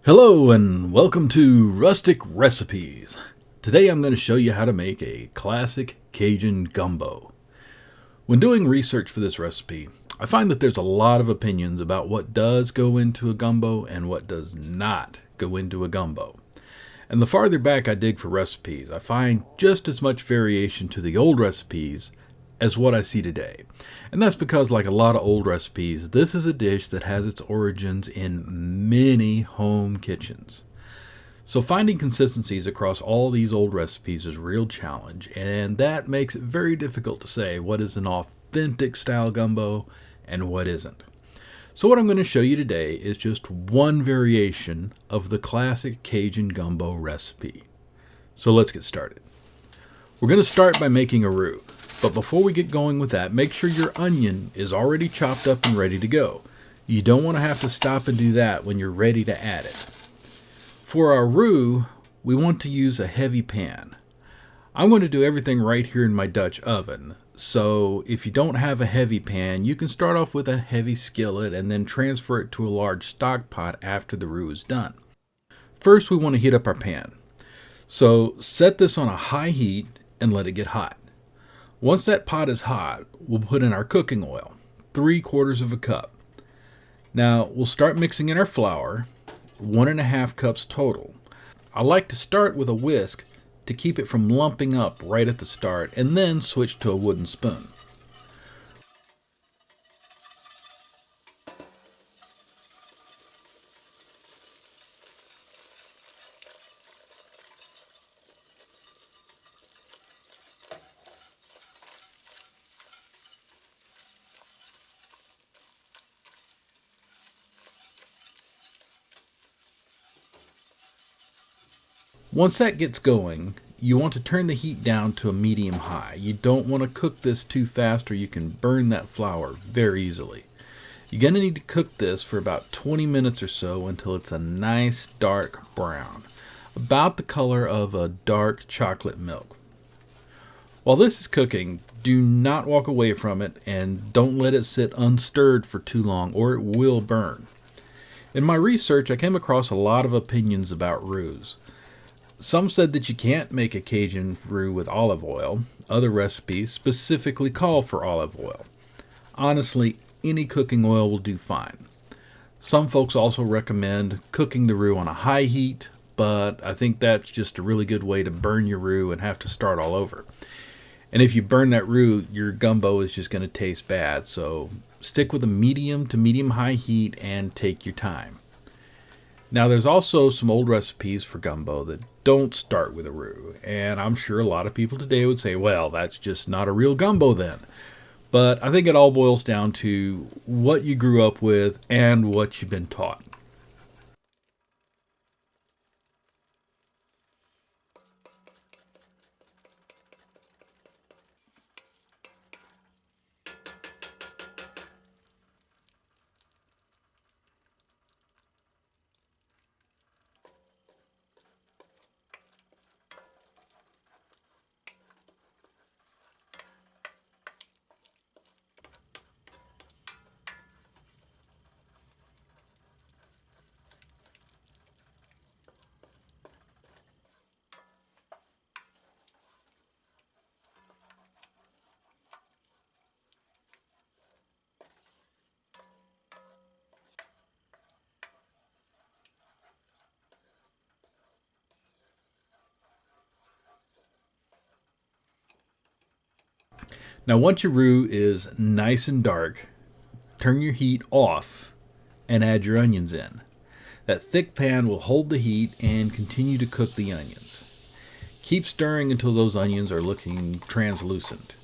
Hello and welcome to Rustic Recipes. Today I'm going to show you how to make a classic Cajun gumbo. When doing research for this recipe, I find that there's a lot of opinions about what does go into a gumbo and what does not go into a gumbo. And the farther back I dig for recipes, I find just as much variation to the old recipes as what I see today. And that's because, like a lot of old recipes, this is a dish that has its origins in many home kitchens. So finding consistencies across all these old recipes is a real challenge, and that makes it very difficult to say what is an authentic style gumbo and what isn't. So what I'm going to show you today is just one variation of the classic Cajun gumbo recipe. So let's get started. We're going to start by making a roux. But before we get going with that, make sure your onion is already chopped up and ready to go. You don't want to have to stop and do that when you're ready to add it. For our roux, we want to use a heavy pan. I'm going to do everything right here in my Dutch oven. So if you don't have a heavy pan, you can start off with a heavy skillet and then transfer it to a large stock pot after the roux is done. First, we want to heat up our pan. So set this on a high heat and let it get hot. Once that pot is hot, we'll put in our cooking oil, 3/4 of a cup. Now, we'll start mixing in our flour, 1.5 cups total. I like to start with a whisk to keep it from lumping up right at the start, and then switch to a wooden spoon. Once that gets going, you want to turn the heat down to a medium-high. You don't want to cook this too fast or you can burn that flour very easily. You're going to need to cook this for about 20 minutes or so until it's a nice dark brown, about the color of a dark chocolate milk. While this is cooking, do not walk away from it and don't let it sit unstirred for too long or it will burn. In my research, I came across a lot of opinions about roux. Some said that you can't make a Cajun roux with olive oil. Other recipes specifically call for olive oil. Honestly, any cooking oil will do fine. Some folks also recommend cooking the roux on a high heat, but I think that's just a really good way to burn your roux and have to start all over. And if you burn that roux, your gumbo is just going to taste bad. So stick with a medium to medium-high heat and take your time. Now, there's also some old recipes for gumbo that don't start with a roux, and I'm sure a lot of people today would say, well, that's just not a real gumbo then. But I think it all boils down to what you grew up with and what you've been taught. Now, once your roux is nice and dark, turn your heat off and add your onions in. That thick pan will hold the heat and continue to cook the onions. Keep stirring until those onions are looking translucent.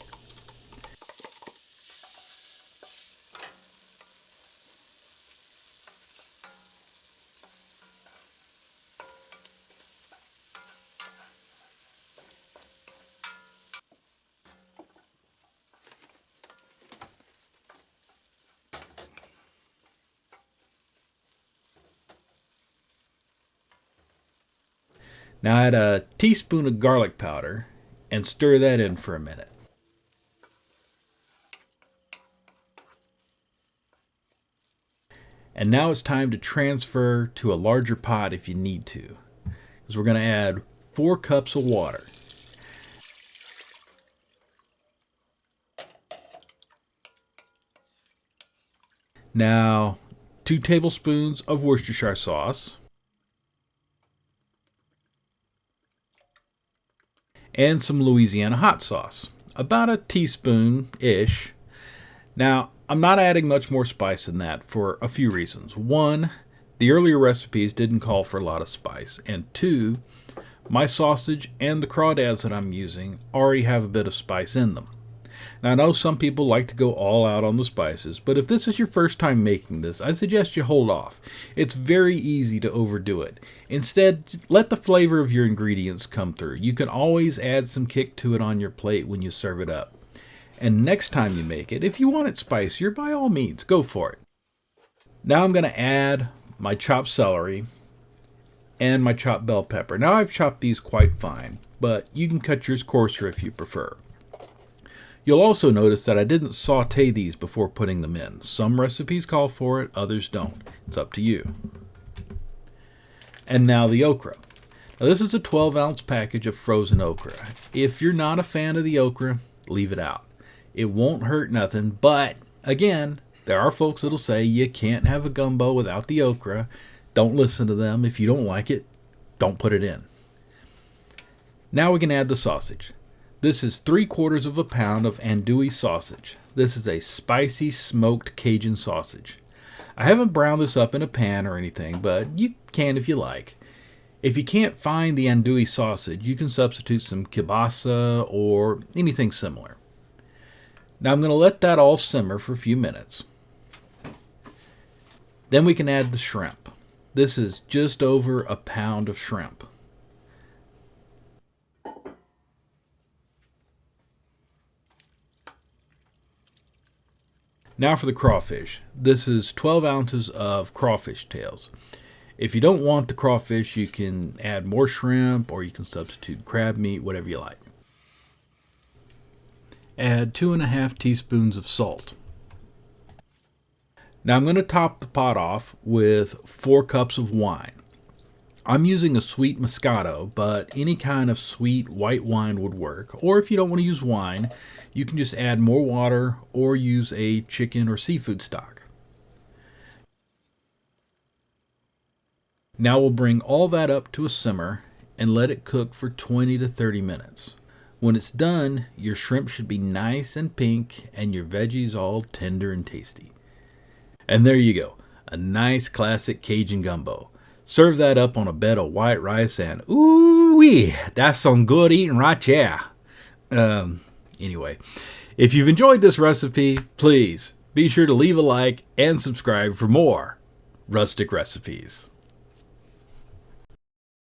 Now add a teaspoon of garlic powder and stir that in for a minute. And now it's time to transfer to a larger pot if you need to, because we're going to add 4 cups of water. Now, 2 tablespoons of Worcestershire sauce, and some Louisiana Hot Sauce, about a teaspoon-ish. Now, I'm not adding much more spice than that for a few reasons. One, the earlier recipes didn't call for a lot of spice. And 2, my sausage and the crawdads that I'm using already have a bit of spice in them. Now, I know some people like to go all out on the spices, but if this is your first time making this, I suggest you hold off. It's very easy to overdo it. Instead, let the flavor of your ingredients come through. You can always add some kick to it on your plate when you serve it up. And next time you make it, if you want it spicier, by all means, go for it. Now I'm going to add my chopped celery and my chopped bell pepper. Now I've chopped these quite fine, but you can cut yours coarser if you prefer. You'll also notice that I didn't saute these before putting them in. Some recipes call for it, others don't. It's up to you. And now the okra. Now this is a 12-ounce package of frozen okra. If you're not a fan of the okra, leave it out. It won't hurt nothing, but again, there are folks that'll say you can't have a gumbo without the okra. Don't listen to them. If you don't like it, don't put it in. Now we can add the sausage. This is 3/4 pound of Andouille sausage. This is a spicy smoked Cajun sausage. I haven't browned this up in a pan or anything, but you can if you like. If you can't find the Andouille sausage, you can substitute some kielbasa or anything similar. Now I'm going to let that all simmer for a few minutes. Then we can add the shrimp. This is just over a pound of shrimp. Now for the crawfish. This is 12 ounces of crawfish tails. If you don't want the crawfish, you can add more shrimp or you can substitute crab meat, whatever you like. Add 2½ teaspoons of salt. Now I'm going to top the pot off with 4 cups of wine. I'm using a sweet Moscato, but any kind of sweet white wine would work. Or if you don't want to use wine, you can just add more water or use a chicken or seafood stock. Now we'll bring all that up to a simmer and let it cook for 20 to 30 minutes. When it's done, your shrimp should be nice and pink and your veggies all tender and tasty. And there you go, a nice classic Cajun gumbo. Serve that up on a bed of white rice and ooh-wee, that's some good eating right there. Anyway, if you've enjoyed this recipe, please be sure to leave a like and subscribe for more rustic recipes.